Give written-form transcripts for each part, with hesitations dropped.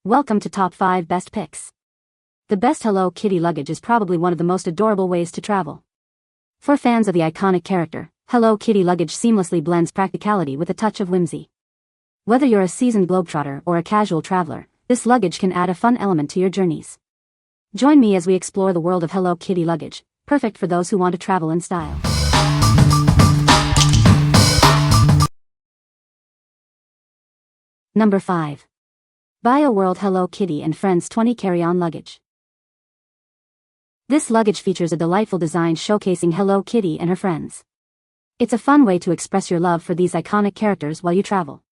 Welcome to Top 5 Best Picks. The best Hello Kitty luggage is probably one of the most adorable ways to travel. For fans of the iconic character, Hello Kitty Luggage seamlessly blends practicality with a touch of whimsy. Whether you're a seasoned globetrotter or a casual traveler, this luggage can add a fun element to your journeys. Join me as we explore the world of Hello Kitty Luggage, perfect for those who want to travel in style. Number 5. Bioworld Hello Kitty and Friends 20 Carry-On Luggage. This luggage features a delightful design showcasing Hello Kitty and her friends. It's a fun way to express your love for these iconic characters while you travel.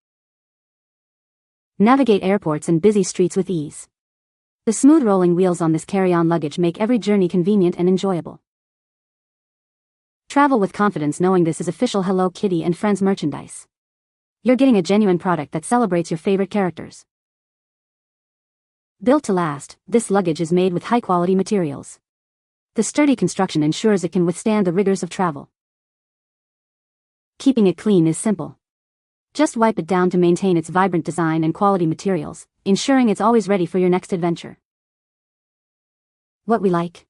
Navigate airports and busy streets with ease. The smooth rolling wheels on this carry-on luggage make every journey convenient and enjoyable. Travel with confidence knowing this is official Hello Kitty and Friends merchandise. You're getting a genuine product that celebrates your favorite characters. Built to last, this luggage is made with high-quality materials. The sturdy construction ensures it can withstand the rigors of travel. Keeping it clean is simple. Just wipe it down to maintain its vibrant design and quality materials, ensuring it's always ready for your next adventure. What we like.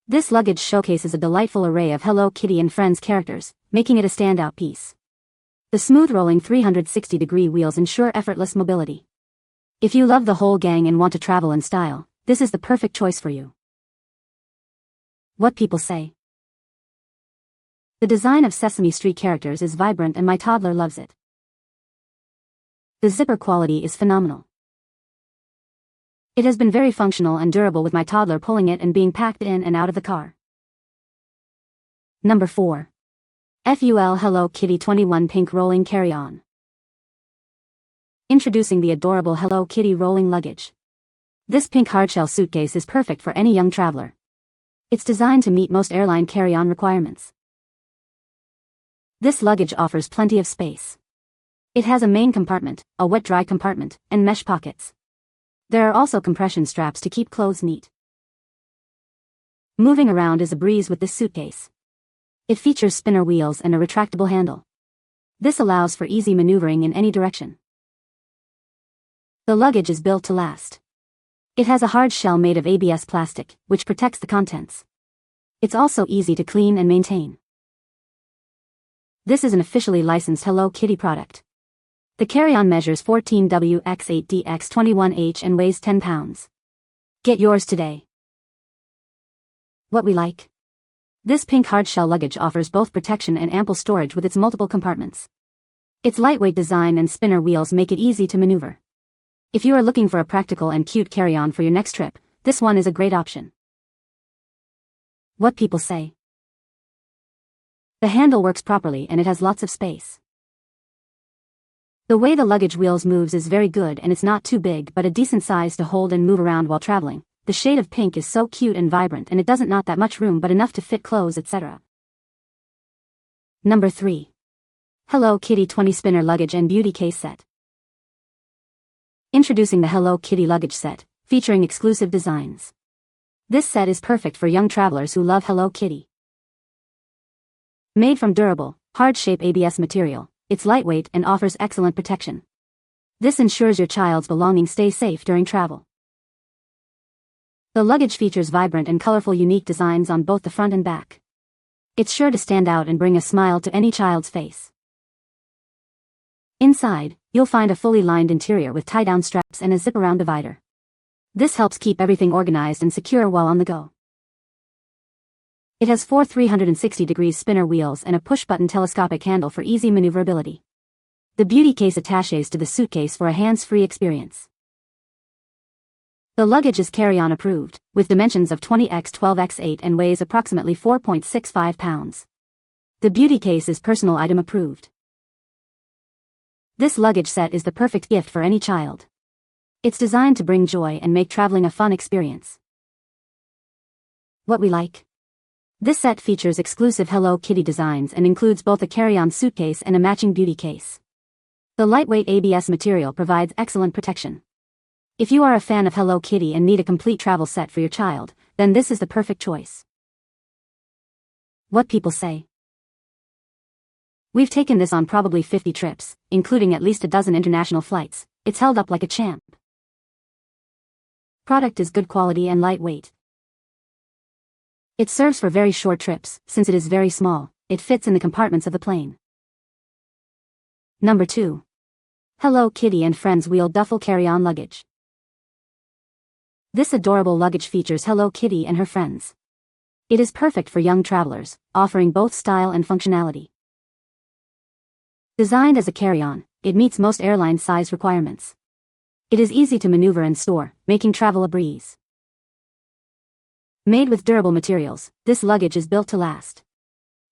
This luggage showcases a delightful array of Hello Kitty and Friends characters, making it a standout piece. The smooth-rolling 360-degree wheels ensure effortless mobility. If you love the whole gang and want to travel in style, this is the perfect choice for you. What people say. The design of Sesame Street characters is vibrant and my toddler loves it. The zipper quality is phenomenal. It has been very functional and durable with my toddler pulling it and being packed in and out of the car. Number 4. FUL Hello Kitty 21 Pink Rolling Carry-On. Introducing the adorable Hello Kitty rolling luggage. This pink hardshell suitcase is perfect for any young traveler. It's designed to meet most airline carry-on requirements. This luggage offers plenty of space. It has a main compartment, a wet-dry compartment, and mesh pockets. There are also compression straps to keep clothes neat. Moving around is a breeze with this suitcase. It features spinner wheels and a retractable handle. This allows for easy maneuvering in any direction. The luggage is built to last. It has a hard shell made of ABS plastic, which protects the contents. It's also easy to clean and maintain. This is an officially licensed Hello Kitty product. The carry-on measures 14W x 8D x 21H and weighs 10 pounds. Get yours today. What we like. This pink hardshell luggage offers both protection and ample storage with its multiple compartments. Its lightweight design and spinner wheels make it easy to maneuver. If you are looking for a practical and cute carry-on for your next trip, this one is a great option. What people say. The handle works properly and it has lots of space. The way the luggage wheels moves is very good and it's not too big but a decent size to hold and move around while traveling. The shade of pink is so cute and vibrant and it doesn't not that much room but enough to fit clothes etc. Number 3. Hello Kitty 20 Spinner Luggage and Beauty Case Set. Introducing the Hello Kitty Luggage Set, featuring exclusive designs. This set is perfect for young travelers who love Hello Kitty. Made from durable, hard-shape ABS material, it's lightweight and offers excellent protection. This ensures your child's belongings stay safe during travel. The luggage features vibrant and colorful unique designs on both the front and back. It's sure to stand out and bring a smile to any child's face. Inside, you'll find a fully lined interior with tie-down straps and a zip-around divider. This helps keep everything organized and secure while on the go. It has 4 360-degree spinner wheels and a push-button telescopic handle for easy maneuverability. The beauty case attaches to the suitcase for a hands-free experience. The luggage is carry-on approved, with dimensions of 20x12x8 and weighs approximately 4.65 pounds. The beauty case is personal item approved. This luggage set is the perfect gift for any child. It's designed to bring joy and make traveling a fun experience. What we like. This set features exclusive Hello Kitty designs and includes both a carry-on suitcase and a matching beauty case. The lightweight ABS material provides excellent protection. If you are a fan of Hello Kitty and need a complete travel set for your child, then this is the perfect choice. What people say. We've taken this on probably 50 trips, including at least a dozen international flights. It's held up like a champ. Product is good quality and lightweight. It serves for very short trips. Since it is very small, it fits in the compartments of the plane. Number 2. Hello Kitty and Friends Wheel Duffle Carry-On Luggage. This adorable luggage features Hello Kitty and her friends. It is perfect for young travelers, offering both style and functionality. Designed as a carry-on, it meets most airline size requirements. It is easy to maneuver and store, making travel a breeze. Made with durable materials, this luggage is built to last.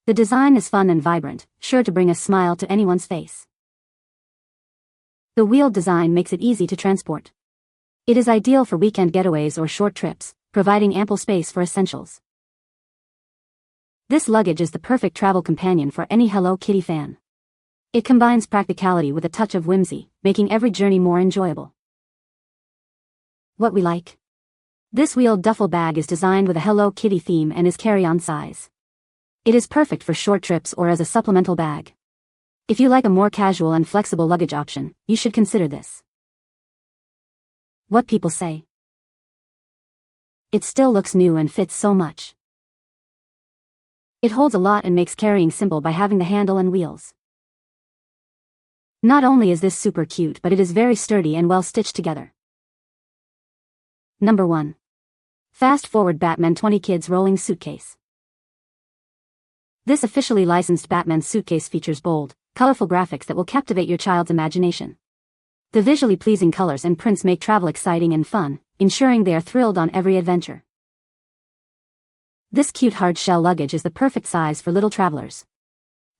The design is fun and vibrant, sure to bring a smile to anyone's face. The wheeled design makes it easy to transport. It is ideal for weekend getaways or short trips, providing ample space for essentials. This luggage is the perfect travel companion for any Hello Kitty fan. It combines practicality with a touch of whimsy, making every journey more enjoyable. What we like. This wheeled duffel bag is designed with a Hello Kitty theme and is carry-on size. It is perfect for short trips or as a supplemental bag. If you like a more casual and flexible luggage option, you should consider this. What people say. It still looks new and fits so much. It holds a lot and makes carrying simple by having the handle and wheels. Not only is this super cute, but it is very sturdy and well stitched together. Number 1. Fast Forward Batman 20 Kids Rolling Suitcase. This officially licensed Batman suitcase features bold, colorful graphics that will captivate your child's imagination. The visually pleasing colors and prints make travel exciting and fun, ensuring they are thrilled on every adventure. This cute hard-shell luggage is the perfect size for little travelers.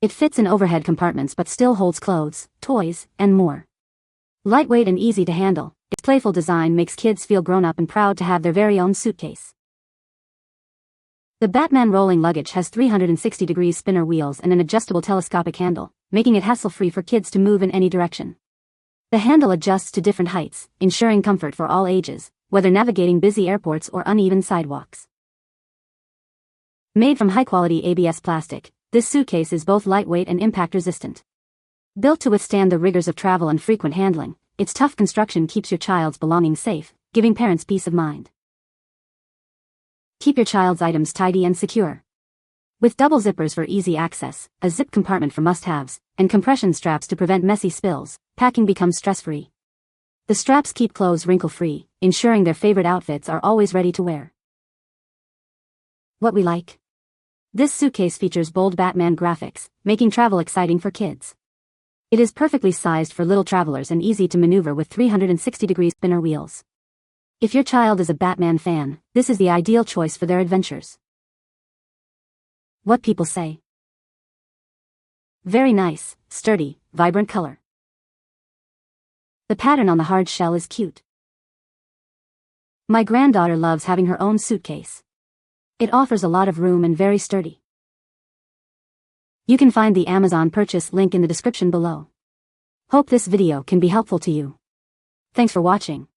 It fits in overhead compartments but still holds clothes, toys, and more. Lightweight and easy to handle, its playful design makes kids feel grown up and proud to have their very own suitcase. The Batman rolling luggage has 360-degree spinner wheels and an adjustable telescopic handle, making it hassle-free for kids to move in any direction. The handle adjusts to different heights, ensuring comfort for all ages, whether navigating busy airports or uneven sidewalks. Made from high-quality ABS plastic, this suitcase is both lightweight and impact-resistant. Built to withstand the rigors of travel and frequent handling, its tough construction keeps your child's belongings safe, giving parents peace of mind. Keep your child's items tidy and secure. With double zippers for easy access, a zip compartment for must-haves, and compression straps to prevent messy spills, packing becomes stress-free. The straps keep clothes wrinkle-free, ensuring their favorite outfits are always ready to wear. What we like. This suitcase features bold Batman graphics, making travel exciting for kids. It is perfectly sized for little travelers and easy to maneuver with 360-degree spinner wheels. If your child is a Batman fan, this is the ideal choice for their adventures. What people say. Very nice, sturdy, vibrant color. The pattern on the hard shell is cute. My granddaughter loves having her own suitcase. It offers a lot of room and very sturdy. You can find the Amazon purchase link in the description below. Hope this video can be helpful to you. Thanks for watching.